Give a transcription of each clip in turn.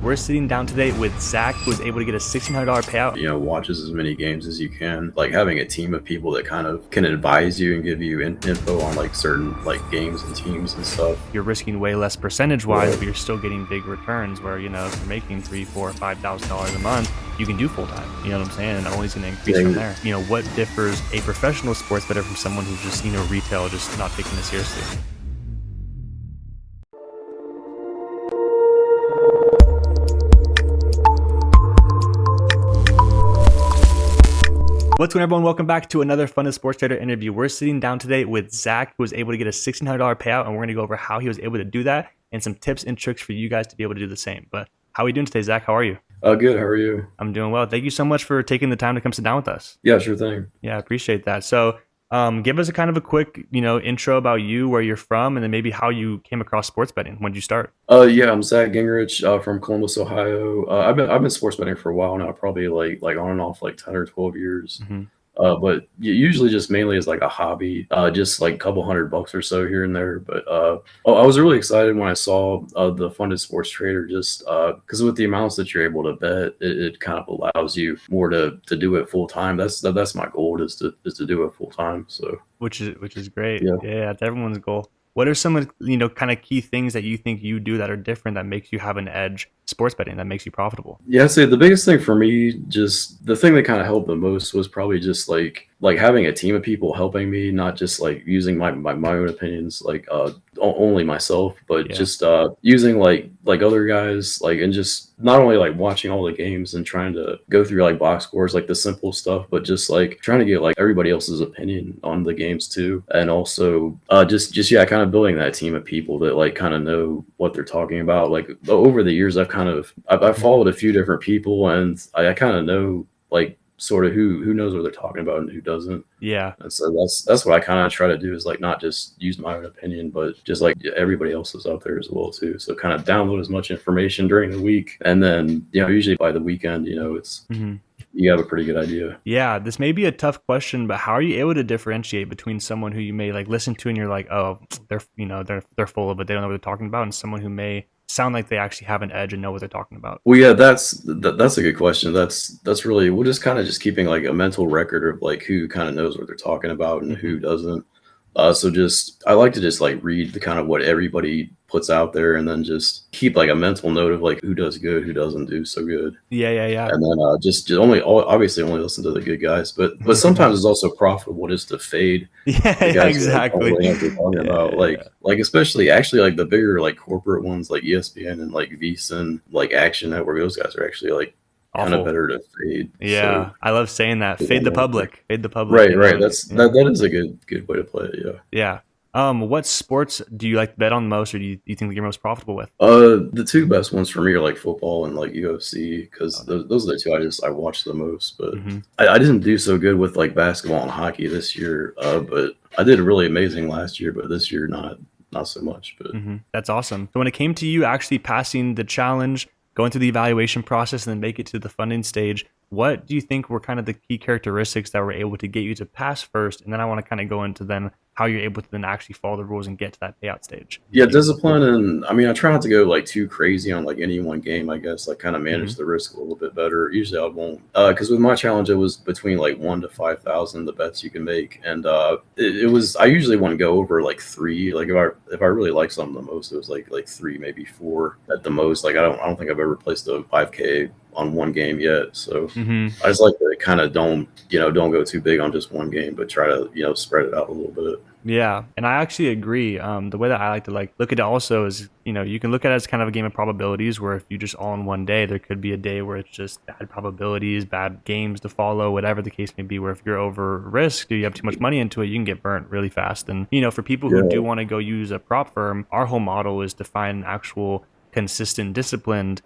We're sitting down today with Zach, who was able to get a $1,600 payout. Watches as many games as you can. Like having a team of people that kind of can advise you and give you info on like certain like games and teams and stuff. You're risking way less percentage-wise, but you're still getting big returns where, if you're making $3,000, $4,000, $5,000 a month, you can do full-time. You know what I'm saying? And only going to increase from there. What differs a professional sports bettor from someone who's just, retail, just not taking it seriously? What's going on, everyone? Welcome back to another Fun as Sports Trader interview. We're sitting down today with Zach, who was able to get a $1,600 payout, and we're going to go over how he was able to do that and some tips and tricks for you guys to be able to do the same. But how are you doing today, Zach? How are you? Good. How are you? I'm doing well. Thank you so much for taking the time to come sit down with us. Yeah, sure thing. Yeah, I appreciate that. So give us a kind of a quick, intro about you, where you're from, and then maybe how you came across sports betting. When did you start? Yeah, I'm Zach Gingrich from Columbus, Ohio. I've been sports betting for a while now, probably like on and off like 10 or 12 years. Mm-hmm. But usually just mainly as like a hobby, just like a couple $100 or so here and there. But I was really excited when I saw the Funded Sports Trader, just because with the amounts that you're able to bet, it kind of allows you more to do it full time. That's my goal is to do it full time. So which is great. Yeah, that's everyone's goal. What are some of kind of key things that you think you do that are different that makes you have an edge sports betting, that makes you profitable? Yeah, I'd say the biggest thing for me, just the thing that kind of helped the most was probably just like having a team of people helping me, not just like using my own opinions, like only myself, but just using like other guys, like, and just not only like watching all the games and trying to go through like box scores, like the simple stuff, but just like trying to get like everybody else's opinion on the games too. And also just kind of building that team of people that like kind of know what they're talking about. Like over the years, I've followed a few different people, and I kind of know like sort of who knows what they're talking about and who doesn't. Yeah. And so that's what I kind of try to do, is like not just use my own opinion, but just like everybody else is out there as well too. So kind of download as much information during the week, and then usually by the weekend, it's you have a pretty good idea. Yeah, this may be a tough question, but how are you able to differentiate between someone who you may like listen to and you're like, oh, they're full of it, they don't know what they're talking about, and someone who may sound like they actually have an edge and know what they're talking about? Well, yeah, that's a good question. That's really, we're just kind of just keeping like a mental record of like who kind of knows what they're talking about and who doesn't. So just, I like to just like read the kind of what everybody puts out there, and then just keep like a mental note of like who does good, who doesn't do so good. Yeah. And then just obviously only listen to the good guys, but sometimes it's also profitable just to fade. Yeah, exactly. Like especially actually like the bigger like corporate ones like ESPN and like VSiN, like Action Network, those guys are actually like kind of better to fade. Yeah, so I love saying that. Fade the public. Fade the public. Right. That is a good way to play it. Yeah. What sports do you like to bet on the most, or do you think that you're most profitable with? The two best ones for me are like football and like UFC, because those are the two I watch the most. But I didn't do so good with like basketball and hockey this year, but I did really amazing last year. But this year, not so much. But that's awesome. So when it came to you actually passing the challenge, going through the evaluation process, and then make it to the funding stage, what do you think were kind of the key characteristics that were able to get you to pass first? And then I want to kind of go into then how you're able to then actually follow the rules and get to that payout stage. Yeah, discipline. And I mean, I try not to go like too crazy on like any one game, I guess, like kind of manage the risk a little bit better. Usually I won't, because with my challenge, it was between like 1 to 5,000, the bets you can make. And it was, I usually want to go over like 3. Like if I really like something the most, it was like 3, maybe 4 at the most. Like I don't think I've ever placed a 5K on one game yet. So I just like to kind of don't go too big on just one game, but try to, spread it out a little bit. Yeah. And I actually agree. The way that I like to look at it also is, you can look at it as kind of a game of probabilities, where if you just all in one day, there could be a day where it's just bad probabilities, bad games to follow, whatever the case may be, where if you're over risked or you have too much money into it, you can get burnt really fast. And, for people who do want to go use a prop firm, our whole model is to find an actual consistent, disciplined,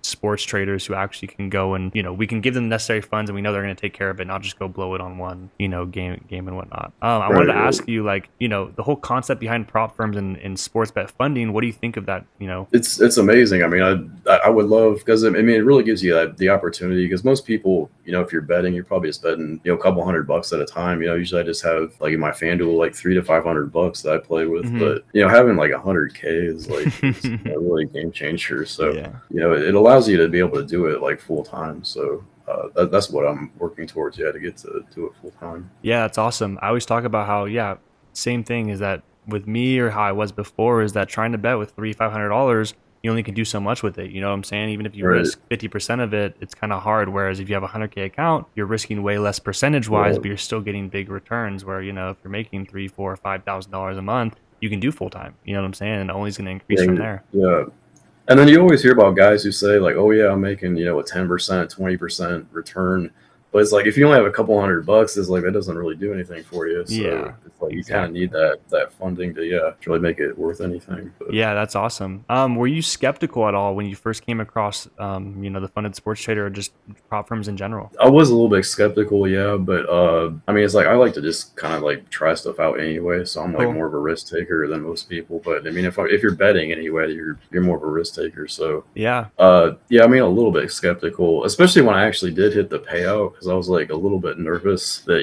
sports traders who actually can go and, we can give them the necessary funds and we know they're going to take care of it, not just go blow it on one, game and whatnot. I wanted to ask you, the whole concept behind prop firms and sports bet funding, what do you think of that? It's amazing. I mean, I would love, because I mean, it really gives you the opportunity, because most people if you're betting, you're probably just betting, a couple $100 at a time. Usually I just have like in my FanDuel like $300 to $500 that I play with, Hmm. but having like 100K is a really game changer. So Yeah. it allows you to be able to do it like full time. So that's what I'm working towards. Yeah, to get to do it full time. Yeah, that's awesome. I always talk about how, yeah, same thing is that with me or how I was before is that trying to bet with $500, you only can do so much with it. You know what I'm saying? Even if you Right. risk 50% of it, it's kind of hard. Whereas if you have a 100K account, you're risking way less percentage wise, Yeah. but you're still getting big returns where, if you're making three, four, $5,000 a month, you can do full time. You know what I'm saying? And only is going to increase from Yeah. there. Yeah. And then you always hear about guys who say like, "Oh yeah, I'm making a 10%, 20% return," but it's like if you only have a couple $100, it's like that doesn't really do anything for you. So Yeah, it's like you kind of need exactly. that funding to really make it worth anything. But Yeah, that's awesome. Were you skeptical at all when you first came across, the funded sports trader or just prop firms in general? I was a little bit skeptical, yeah, but I mean, it's like I like to just kind of like try stuff out anyway. So I'm like Cool. more of a risk taker than most people. But I mean, if you're betting anyway, you're more of a risk taker. So Yeah. yeah, I mean, a little bit skeptical, especially when I actually did hit the payout because I was like a little bit nervous that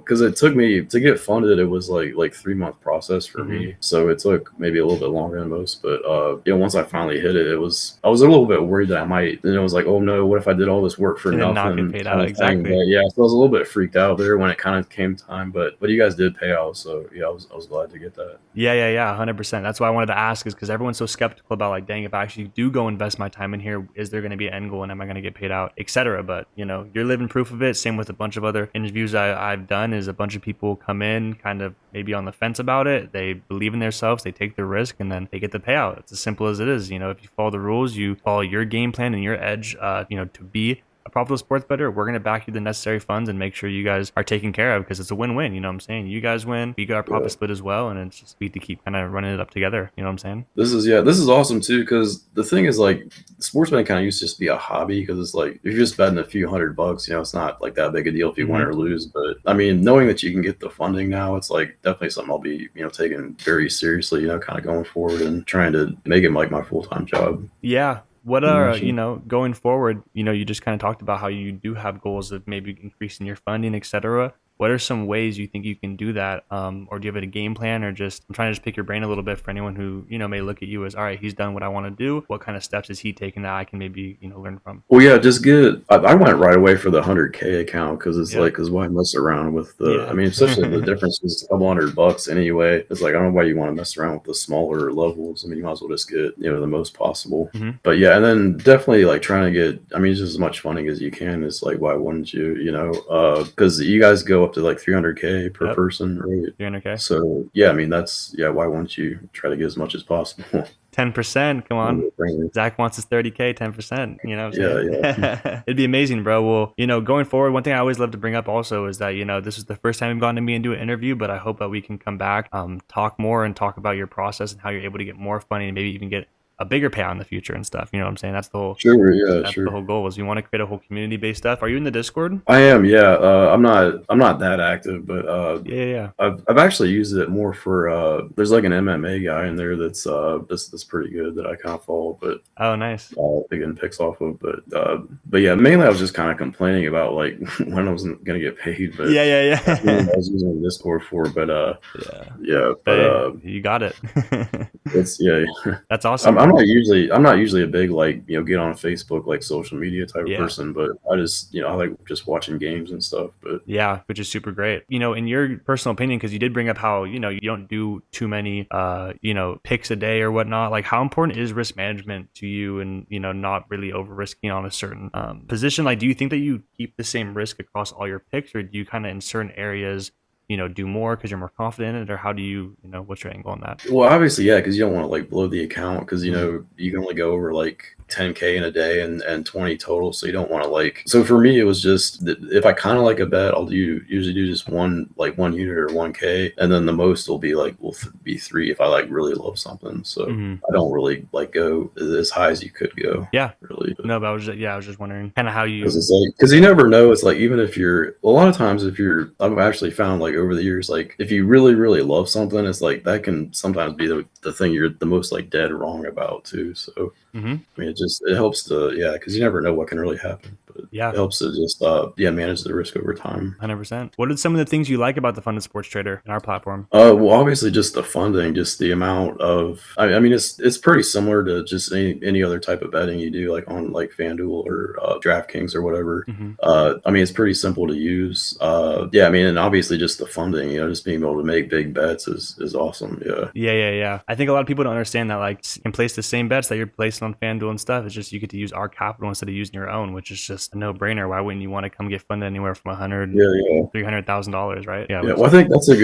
because it took me to get funded. It was like 3 month process for Hmm. me, so it took maybe a little bit longer than most. But once I finally hit it, I was a little bit worried that I might. And it was like, oh no, what if I did all this work for And then not get nothing, paid kind out. of thing. Exactly. But yeah, so I was a little bit freaked out there when it kind of came time. But you guys did pay out, so yeah, I was glad to get that. Yeah, yeah, yeah, 100%. That's why I wanted to ask is because everyone's so skeptical about like, dang, if I actually do go invest my time in here, is there going to be an end goal and am I going to get paid out, etc. But you're living proof of it. Same with a bunch of other interviews I've done. Is a bunch of people come in kind of maybe on the fence about it. They believe in themselves, they take the risk, and then they get the payout. It's as simple as it is. If you follow the rules, you follow your game plan and your edge. To be a profitable sports bettor, we're going to back you the necessary funds and make sure you guys are taken care of because it's a win-win. You know what I'm saying? You guys win, we got our Yeah. profit split as well, and it's just sweet to keep kind of running it up together. You know what I'm saying? This is awesome too because the thing is like sports betting kind of used to just be a hobby because it's like if you're just betting a few $100, it's not like that big a deal if you win Hmm. or lose. But I mean, knowing that you can get the funding now, it's like definitely something I'll be taking very seriously. Kind of going forward and trying to make it like my full time job. Yeah. What You know, are, so. going forward, you just kind of talked about how you do have goals of maybe increasing your funding, etc. What are some ways you think you can do that? Or do you have a game plan or just, I'm trying to just pick your brain a little bit for anyone who, may look at you as, all right, he's done what I want to do. What kind of steps is he taking that I can maybe, learn from? Well, yeah, just get. I went right away for the 100K account because it's Yeah. like, because why mess around with the? I Yeah. mean, especially the difference is a couple $100 anyway. It's like I don't know why you want to mess around with the smaller levels. I mean, you might as well just get the most possible. Hmm. But yeah, and then definitely like trying to get. I mean, just as much funding as you can. Is like why wouldn't you? Because you guys go up to like 300K per Yep. person, right? Doing okay. So yeah, I mean that's yeah. Why wouldn't you try to get as much as possible? 10%. Come on. Zach wants his 30K, 10%. You know what Yeah, I'm yeah. saying? It'd be amazing, bro. Well, going forward, one thing I always love to bring up also is that, this is the first time we've gone to me and do an interview, but I hope that we can come back, talk more and talk about your process and how you're able to get more funding and maybe even get a bigger payout in the future and stuff. You know what I'm saying? Sure, yeah, That's the sure. whole goal is we want to create a whole community based stuff. Are you in the Discord? I am, yeah. I'm not that active, but Yeah, yeah, yeah. I've actually used it more for there's like an MMA guy in there that's pretty good that I kind of follow, but Oh, nice. getting picks off of. But yeah, mainly I was just kind of complaining about like when I wasn't gonna get paid, but Yeah, yeah, that's what I yeah. was using Discord for. But Yeah. yeah, but Hey, you got it. it's yeah. That's awesome, I'm bro. not usually a big like get on Facebook like social media type of Yeah. person, but I just I like just watching games and stuff. But Yeah, which is super great. In your personal opinion, because you did bring up how, you don't do too many, picks a day or whatnot. Like, how important is risk management to you and, not really over risking on a certain position? Like, do you think that you keep the same risk across all your picks or do you kind of in certain areas, do more because you're more confident in it? Or how do you, what's your angle on that? well, obviously, yeah, because you don't want to like blow the account because Hmm. you can only go over like 10K in a day and 20 total, so you don't want to like. So for me, it was just if I kind of like a bet, I'll usually do just one unit or 1K, and then the most will be three if I like really love something. So Hmm. I don't really like go as high as you could go, Yeah. really. No, but I was just wondering kind of how Because you. it's like, because you never know. It's like, even if you're, a lot of times, I've actually found like over the years, like if you really, really love something, it's like that can sometimes be the thing you're the most like dead wrong about too. So, Mhm. I mean, it helps to, yeah, because you never know what can really happen. But Yeah. it helps to just manage the risk over time. 100%. What are some of the things you like about the Funded Sports Trader in our platform? Well, obviously, just the funding, just the amount of. I mean, it's pretty similar to just any other type of betting you do, like on like FanDuel or DraftKings or whatever. Hmm. I mean, it's pretty simple to use. Yeah, I mean, and obviously, just the funding, just being able to make big bets is awesome. Yeah. Yeah. I think a lot of people don't understand that, like, you can place the same bets that you're placing on FanDuel and stuff. It's just you get to use our capital instead of using your own, which is just a no-brainer. Why wouldn't you want to come get funded anywhere from 100, Yeah, yeah. $300,000, right? Yeah, Yeah, which, well, I think that's a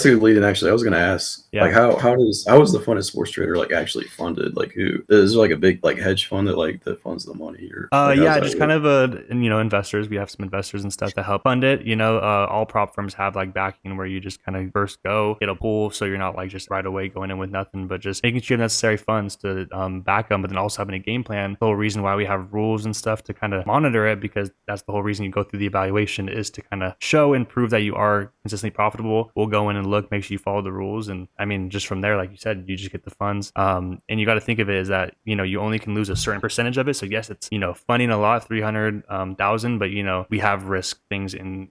good lead in. Actually, I was going to ask, like, yeah. how is the funded sports trader like actually funded? Like, who is there like a big like hedge fund that funds the money, or like how does Yeah, that just kind work? of investors. We have some investors and stuff that help fund it. All prop firms have like backing where you just kind of first go get a pool, so you're not like just right away going in with nothing, but just making sure you have necessary funds to back them, but then also having a game plan. The whole reason why we have rules and stuff to kind of monitor it, because that's the whole reason you go through the evaluation, is to kind of show and prove that you are consistently profitable. We'll go in and look, make sure you follow the rules, and I mean, just from there, like you said, you just get the funds. And you got to think of it as that you only can lose a certain percentage of it. So yes, it's funding a lot, 300,000, but we have risk things in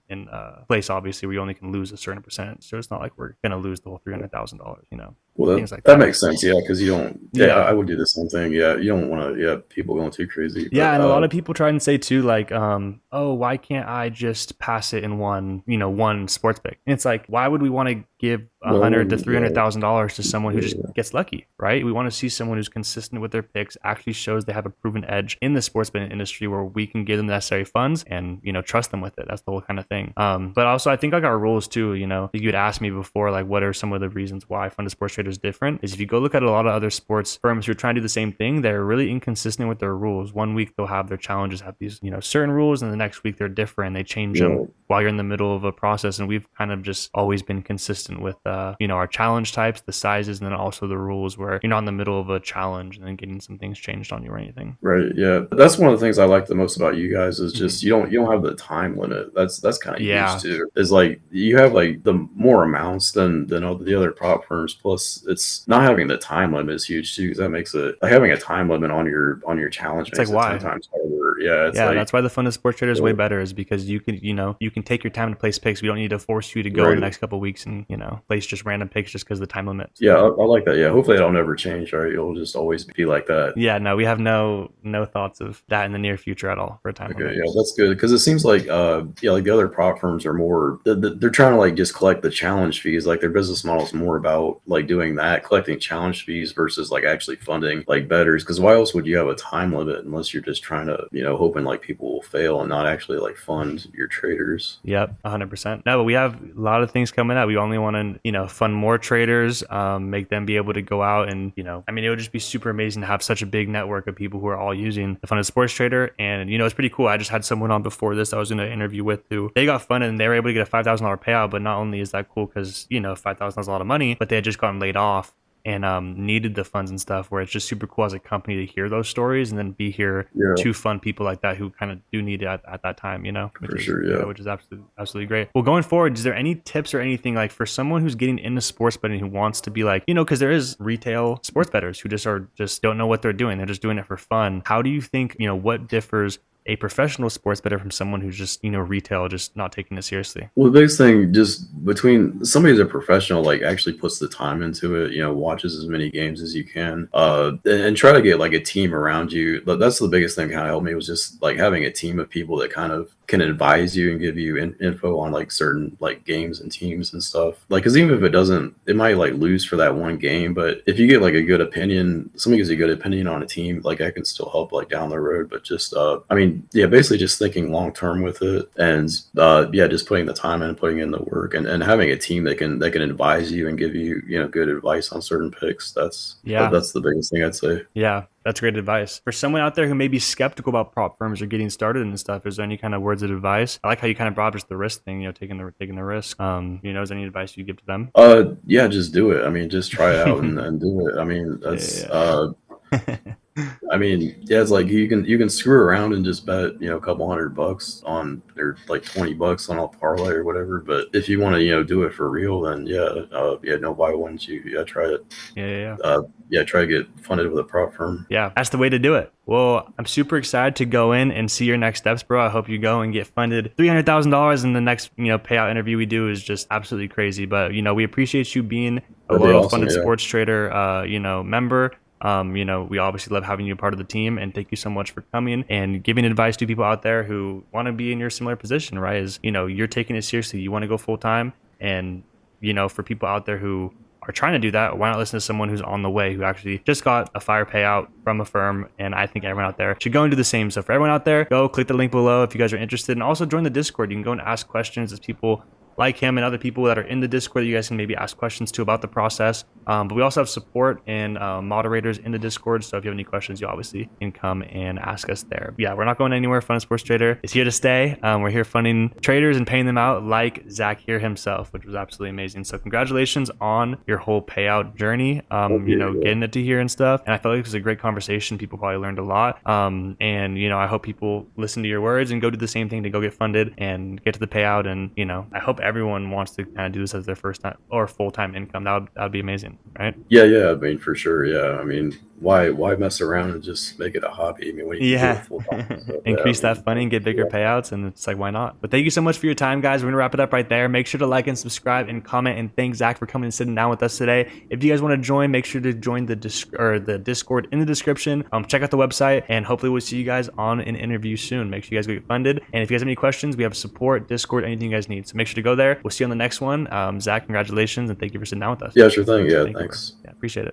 place. Obviously, we only can lose a certain percentage, so it's not like we're gonna lose the whole $300,000. Well, Things like that that. makes sense. Yeah, because you don't. Yeah, I Yeah. would do the same thing. Yeah, you don't want to. Yeah, people going too crazy. Yeah, But and a lot of people try and say too, like, oh, why can't I just pass it in one sports pick? And it's like, why would we want to give a hundred well, to $300,000 to someone who just yeah, gets lucky, right? We want to see someone who's consistent with their picks, actually shows they have a proven edge in the sports betting industry, where we can give them the necessary funds and trust them with it. That's the whole kind of thing. But also, I think like our rules too. You had asked me before, like, what are some of the reasons why funded sports trader is different? Is if you go look at a lot of other sports firms who are trying to do the same thing, they're really inconsistent with their rules. One week they'll have their challenges have these certain rules, and the next week they're different. They change them yeah. while you're in the middle of a process, and we've kind of just always been consistent with our challenge types, the sizes, and then also the rules, where you're not in the middle of a challenge and then getting some things changed on you or anything. Right. Yeah. That's one of the things I like the most about you guys is Hmm. just you don't have the time limit. That's kind of huge Yeah. too. Is like you have like the more amounts than all the other prop firms. Plus, it's not having the time limit is huge too, because that makes it like having a time limit on your challenge It's like, makes it ten why? times harder. Yeah. It's Yeah, like that's why the fun of sports trader is way uh, better, is because you can take your time to place picks. We don't need to force you to go in the right. next couple of weeks and place just random picks just because of the time limit. Yeah. So I like that. Yeah. Hopefully, that'll never change. Right. It'll just always be like that. yeah, no, we have no thoughts of that in the near future at all for a time Okay, limit. yeah, that's good because it seems like yeah, like the other prop firms are more they're trying to like just collect the challenge fees. Like their business model is more about like doing that, collecting challenge fees versus like actually funding like bettors. Because why else would you have a time limit unless you're just trying to hoping like people will fail and not actually like fund your traders? Yep, 100%. No, but we have a lot of things coming up. We only want to, fund more traders, make them be able to go out and, I mean, it would just be super amazing to have such a big network of people who are all using the Funded Sports Trader. And, it's pretty cool. I just had someone on before this I was in an interview with, who they got funded and they were able to get a $5,000 payout. But not only is that cool because, 5,000 is a lot of money, but they had just gotten laid off and needed the funds and stuff, where it's just super cool as a company to hear those stories and then be here Yeah, to fund people like that who kind of do need it at that time, which for is sure. Yeah. which is absolutely great. Well, going forward, is there any tips or anything like for someone who's getting into sports betting who wants to be like, because there is retail sports bettors who just don't know what they're doing. They're just doing it for fun. How do you think, what differs a professional sports bettor from someone who's just, retail, just not taking it seriously? Well, the biggest thing just between somebody who's a professional, like actually puts the time into it, watches as many games as you can, and try to get like a team around you. But that's the biggest thing kind of helped me was just like having a team of people that kind of can advise you and give you info on like certain like games and teams and stuff. Like, cause even if it doesn't, it might like lose for that one game, but if you get like a good opinion, somebody gives you a good opinion on a team, like I can still help like down the road. But just, I mean, yeah, basically just thinking long term with it, and yeah, just putting the time in, putting in the work, and having a team that can advise you and give you good advice on certain picks. Yeah. That's the biggest thing I'd say. Yeah, that's great advice. For someone out there who may be skeptical about prop firms or getting started and stuff, is there any kind of words of advice? I like how you kind of brought up just the risk thing, taking the risk. Is there any advice you give to them? Yeah, just do it. I mean, just try it out and do it. I mean, that's Yeah. I mean, yeah, it's like you can screw around and just bet, a couple $100 on, or like $20 on a parlay or whatever. But if you want to, do it for real, then yeah, yeah, no, why wouldn't you? Yeah, try it. Yeah, yeah, yeah. Yeah, try to get funded with a prop firm. Yeah, that's the way to do it. Well, I'm super excited to go in and see your next steps, bro. I hope you go and get funded $300,000, and the next, payout interview we do is just absolutely crazy. But we appreciate you being a That'd be loyal awesome. funded Yeah, sports trader, member. We obviously love having you a part of the team, and thank you so much for coming and giving advice to people out there who want to be in your similar position, right? Is you're taking it seriously, you want to go full time, and for people out there who are trying to do that, why not listen to someone who's on the way, who actually just got a fire payout from a firm? And I think everyone out there should go and do the same. So for everyone out there, go click the link below if you guys are interested, and also join the Discord. You can go and ask questions as people like him and other people that are in the Discord that you guys can maybe ask questions to about the process. But we also have support and moderators in the Discord. So if you have any questions, you obviously can come and ask us there. But yeah, we're not going anywhere. Fun Sports Trader is here to stay. We're here funding traders and paying them out like Zach here himself, which was absolutely amazing. So congratulations on your whole payout journey, thank you. getting it to here and stuff. And I felt like it was a great conversation. People probably learned a lot. And I hope people listen to your words and go do the same thing to go get funded and get to the payout. And, I hope everyone wants to kind of do this as their first time or full-time income. That would be amazing, right? Yeah. I mean, for sure. Yeah. I mean, why mess around and just make it a hobby? I mean, when you can do it Yeah. full time. So, yeah. I Increase that mean, funding, get bigger yeah. payouts, and it's like, why not? But thank you so much for your time, guys. We're gonna wrap it up right there. Make sure to like and subscribe and comment, and thank Zach for coming and sitting down with us today. If you guys want to join, make sure to join the Discord in the description. Check out the website, and hopefully we'll see you guys on an interview soon. Make sure you guys get funded, and if you guys have any questions, we have support, Discord, anything you guys need. So make sure to go there. We'll see you on the next one. Zach, congratulations, and thank you for sitting down with us. Yeah, sure thing. Yeah, Thank you, bro. thanks. Yeah, appreciate it.